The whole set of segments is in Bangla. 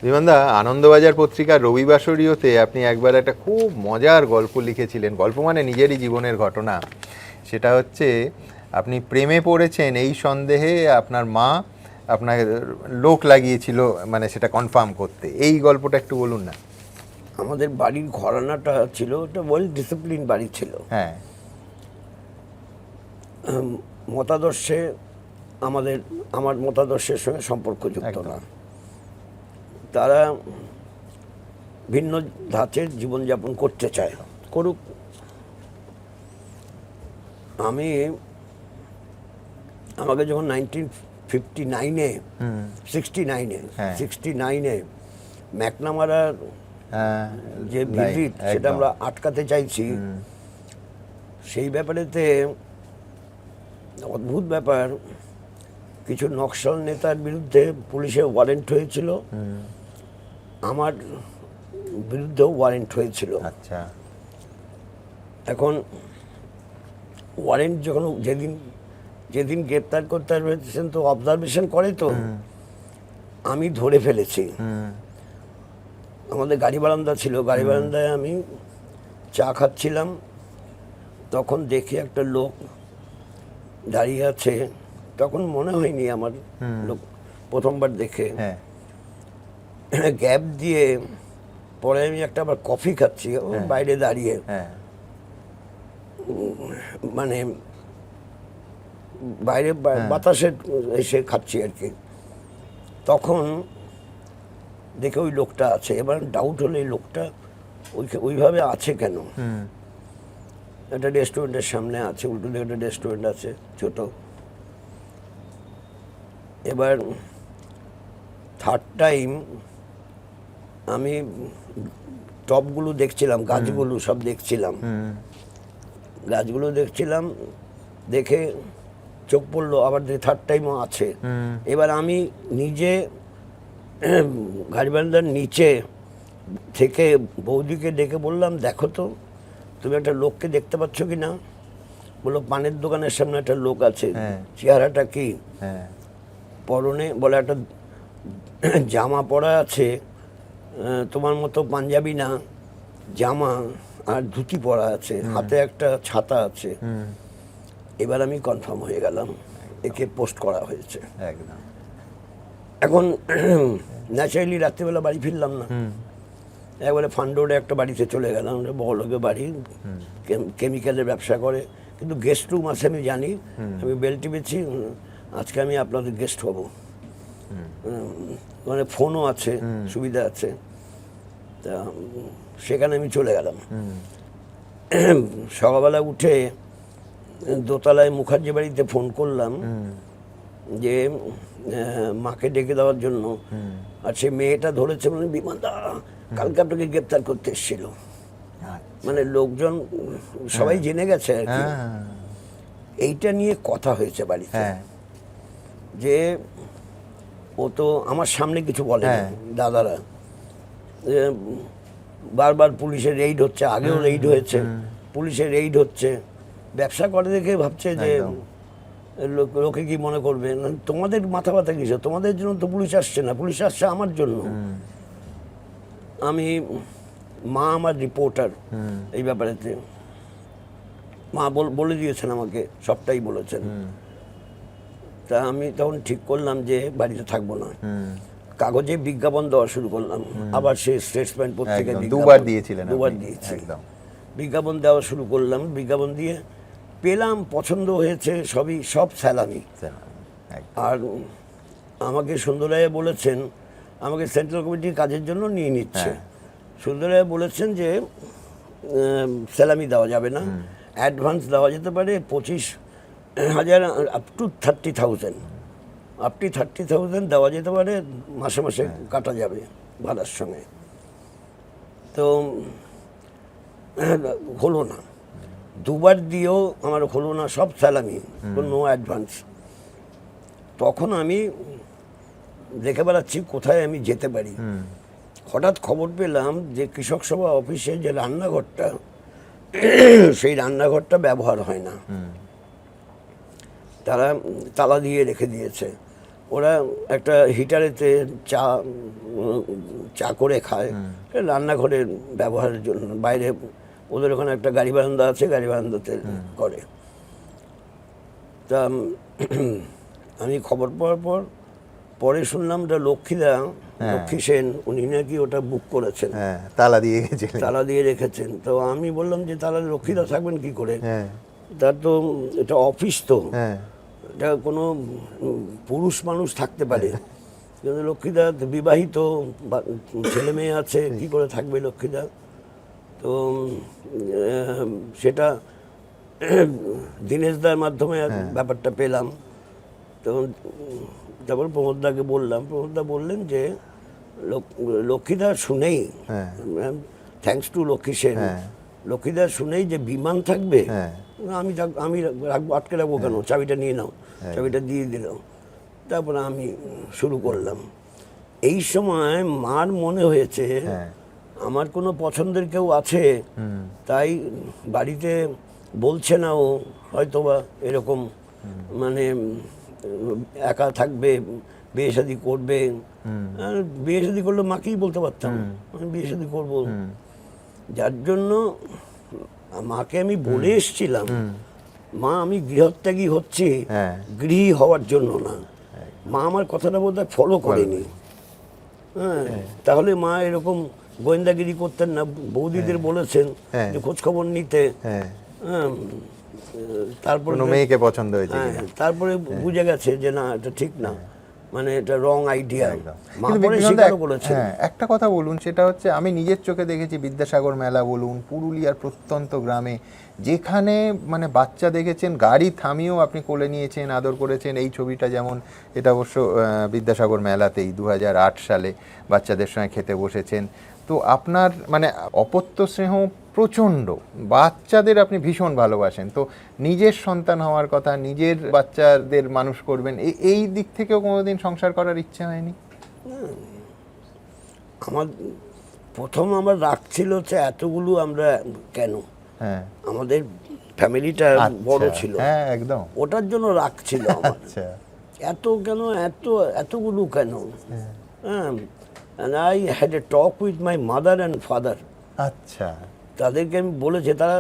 বিমানদা, আনন্দবাজার পত্রিকার রবিবাসরীয়তে আপনি একবার একটা খুব মজার গল্প লিখেছিলেন। গল্প মানে নিজেরই জীবনের ঘটনা। সেটা হচ্ছে আপনি প্রেমে পড়েছেন এই সন্দেহে আপনার মা আপনার লোক লাগিয়েছিল, মানে সেটা কনফার্ম করতে। এই গল্পটা একটু বলুন না। আমাদের বাড়ির ঘরানাটা ছিল, ওটা ওয়েল ডিসিপ্লিন বাড়ি ছিল। হ্যাঁ, মতাদর্শে আমার মতাদর্শের সঙ্গে সম্পর্কযুক্ত না। তারা ভিন্ন ধাঁচের জীবনযাপন করতে চায়, করুক। আমাকে যখন 1969-এ ম্যাকনামারার যে ভিজিট, সেটা আমরা আটকাতে চাইছি, সেই ব্যাপারেতে অদ্ভুত ব্যাপার, কিছু নকশাল নেতার বিরুদ্ধে পুলিশের ওয়ারেন্ট হয়েছিল, আমার বিরুদ্ধেও ওয়ারেন্ট হয়েছিল। আচ্ছা। এখন ওয়ারেন্ট যখন যেদিন গ্রেপ্তার করতে হয়েছেন, তো অবজারভেশন করে, তো আমি ধরে ফেলেছি। আমাদের গাড়ি বারান্দা ছিল, গাড়ি বারান্দায় আমি চা খাচ্ছিলাম, তখন দেখি একটা লোক দাঁড়িয়ে আছে। তখন মনে হয়নি আমার লোক, প্রথমবার দেখে গ্যাপ দিয়ে পরে আমি একটা আবার কফি খাচ্ছি বাইরে দাঁড়িয়ে, মানে বাইরে বাতাসে এসে খাচ্ছি আর কি। তখন দেখে ওই লোকটা আছে। এবার ডাউট হলো এই লোকটা ওইভাবে আছে কেন। একটা রেস্টুরেন্টের সামনে আছে, উল্টো দিকে একটা রেস্টুরেন্ট আছে ছোট। এবার থার্ড টাইম আমি টপগুলো দেখছিলাম, গাছগুলো সব দেখছিলাম, দেখে চোখ পড়লো আবার থার্ড টাইমও আছে। এবার আমি নিজে গাড়ি বারান্দার নিচে থেকে বৌদিকে ডেকে বললাম, দেখো তো তুমি একটা লোককে দেখতে পাচ্ছ কি না। বললো, পানের দোকানের সামনে একটা লোক আছে। চেহারাটা কি? পরনে বলে একটা জামা পরা আছে, তোমার মতো পাঞ্জাবি না, জামা আর ধুতি পরা আছে, হাতে একটা ছাতা আছে। এবার আমি কনফার্ম হয়ে গেলাম, একে পোস্ট করা হয়েছে। এখন ন্যাচারালি রাত্রিবেলা বাড়ি ফিরলাম না, একবারে ফান্ড রোডে একটা বাড়িতে চলে গেলাম। বড়লোকের বাড়ি, কেমিক্যালের ব্যবসা করে, কিন্তু গেস্ট রুম আছে আমি জানি। আমি বেল টিপেছি, আজকে আমি আপনাদের গেস্ট হব, মানে ফোনও আছে, সুবিধা আছে। তা সেখানে আমি চলে গেলাম। সকালবেলা উঠে দোতলায় মুখার্জি বাড়িতে ফোন করলাম যে মাকে ডেকে দেওয়ার জন্য। আর সে মেয়েটা ধরেছে, মানে বিমানদা কালকে আপনাকে গ্রেপ্তার করতে এসেছিল। মানে লোকজন সবাই জেনে গেছে আর কি। এইটা নিয়ে কথা হয়েছে বাড়িতে, যে ও তো আমার সামনে কিছু বলে দাদারা, বারবার পুলিশের রেইড হচ্ছে, আগেও রেইড হয়েছে, পুলিশের রেইড হচ্ছে। ব্যবসা করে দেখে ভাবছে যে লোকে কি মনে করবে, তোমাদের মাথা ব্যথা কিছু, তোমাদের জন্য তো পুলিশ আসছে না, পুলিশ আসছে আমার জন্য। মা আমার রিপোর্টার এই ব্যাপারেতে, মা বলে দিয়েছেন আমাকে, সবটাই বলেছেন। তা আমি তখন ঠিক করলাম যে বাড়িতে থাকবো না, কাগজে বিজ্ঞাপন দেওয়া শুরু করলাম। আবার সে স্টেটসম্যান পত্রিকায় দুবার দিয়েছি। বিজ্ঞাপন দেওয়া শুরু করলাম, বিজ্ঞাপন দিয়ে পেলাম, পছন্দ হয়েছে, সব স্যালামি। আর আমাকে সুন্দরায় বলেছেন, আমাকে সেন্ট্রাল কমিটির কাজের জন্য নিয়ে নিচ্ছে। সুন্দরায় বলেছেন যে স্যালামি দেওয়া যাবে না, অ্যাডভান্স দেওয়া যেতে পারে 25,000 আপ টু 30,000 দেওয়া যেতে পারে, মাসে মাসে কাটা যাবে ভাড়ার সঙ্গে। তো হলো না, দুবার দিয়েও আমার হলো না, সব স্যালামি, নো অ্যাডভান্স। তখন আমি দেখে বেড়াচ্ছি কোথায় আমি যেতে পারি। হঠাৎ খবর পেলাম যে কৃষক সভা অফিসে যে রান্নাঘরটা, সেই রান্নাঘরটা ব্যবহার হয় না, তারা তালা দিয়ে রেখে দিয়েছে। ওরা একটা হিটারেতে চা করে খায়, রান্নাঘরে ব্যবহারের জন্য। বাইরে ওদের ওখানে একটা গাড়ি বারান্দা আছে, গাড়ি বারান্দাতে করে। তা আমি খবর পাওয়ার পরে শুনলাম যে লক্ষ্মী সেন উনি নাকি ওটা বুক করেছেন, তালা দিয়ে গেছিলেন, তালা দিয়ে রেখেছেন। তো আমি বললাম যে তালা লক্ষ্মীদা থাকবেন কি করে, তার তো এটা অফিস, তো এটা কোনো পুরুষ মানুষ থাকতে পারে, কিন্তু লক্ষ্মীদা বিবাহিত, ছেলে মেয়ে আছে, কি করে থাকবে লক্ষ্মীদা? তো সেটা দীনেশদার মাধ্যমে ব্যাপারটা পেলাম। তো তারপর প্রমোদদাকে বললাম, প্রমোদদা বললেন যে লক্ষ্মীদা শুনেই, থ্যাঙ্কস টু লক্ষ্মী সেন, লক্ষ্মীদা শুনেই যে বিমান থাকবে, আমি রাখবো, আটকে রাখবো কেন, চাবিটা নিয়ে নাও, চাবিটা দিয়ে দিল। তারপরে আমি শুরু করলাম। এই সময় মার মনে হয়েছে আমার কোনো পছন্দের কেউ আছে, তাই বাড়িতে বলছে না, ও হয়তোবা এরকম মানে একা থাকবে, বিয়ে শাদী করবে। বিয়ে শাদী করলে মাকেই বলতে পারতাম আমি বিয়ে শাদী করবো, যার জন্য মাকে আমি বলে এসছিলাম, মা আমি গৃহত্যাগী হচ্ছি, গৃহী হওয়ার জন্য না। মা আমার কথাটা বোধহয় ফলো করেনি। তাহলে মা এরকম গোয়েন্দাগিরি করতেন না। বৌদিদের বলেছেন যে খোঁজ খবর নিতে, তারপরে মেয়েকে পছন্দ হয়েছে, তারপরে বুঝে গেছে যে না, এটা ঠিক না, মানে এটা রং আইডিয়া। একটা কথা বলুন, সেটা হচ্ছে আমি নিজের চোখে দেখেছি বিদ্যাসাগর মেলা বলুন, পুরুলিয়ার প্রত্যন্ত গ্রামে, যেখানে মানে বাচ্চা দেখেছেন গাড়ি থামিয়েও আপনি কোলে নিয়েছেন, আদর করেছেন। এই ছবিটা যেমন, এটা অবশ্য বিদ্যাসাগর মেলাতেই 2008 সালে বাচ্চাদের সঙ্গে খেতে বসেছেন। তো আপনার মানে অপত্য স্নেহ প্রচণ্ড, বাচ্চাদের আপনি ভীষণ ভালোবাসেন। তো নিজের সন্তান হওয়ার কথা, নিজের বাচ্চাদের মানুষ করবেন, এই দিক থেকেও কোনোদিন সংসার করার ইচ্ছে হয়নি? আমার প্রথম আমার রাগ ছিল যে এতগুলো আমরা কেন, আমাদের ফ্যামিলিটা বড় ছিল, একদম ওটার জন্য রাগ ছিল আমার। এত কেন, এতগুলো কেন? And I had a talk with my mother and father. আচ্ছা, তাদেরকে আমি বলেছি, তারা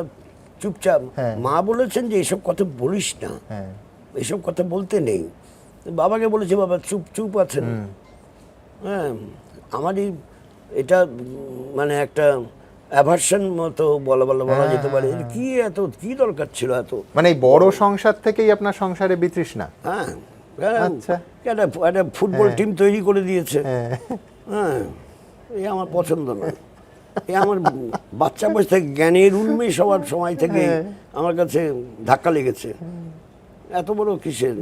চুপচাপ। মা বলেছেন যে এসব কথা বলিস না, এসব কথা বলতে নেই। বাবাকে বলেছি, বাবা চুপ চুপ আছেন। আমারই এটা মানে একটা অ্যাভার্সন মতো বলা যেতে পারে। কি দরকার ছিল এত, মানে বড় সংসার থেকেই আপনার সংসারে বিতৃষ্ণা? একটা ফুটবল টিম তৈরি করে দিয়েছে, এই আমার পছন্দ না। এই আমার বাচ্চা বয়স থেকে জ্ঞানের উন্মেষ হওয়ার সময় থেকে আমার কাছে ধাক্কা লেগেছে। এত বড় কিসের?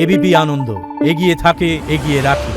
এবিপি আনন্দ, এগিয়ে থাকে, এগিয়ে রাখে।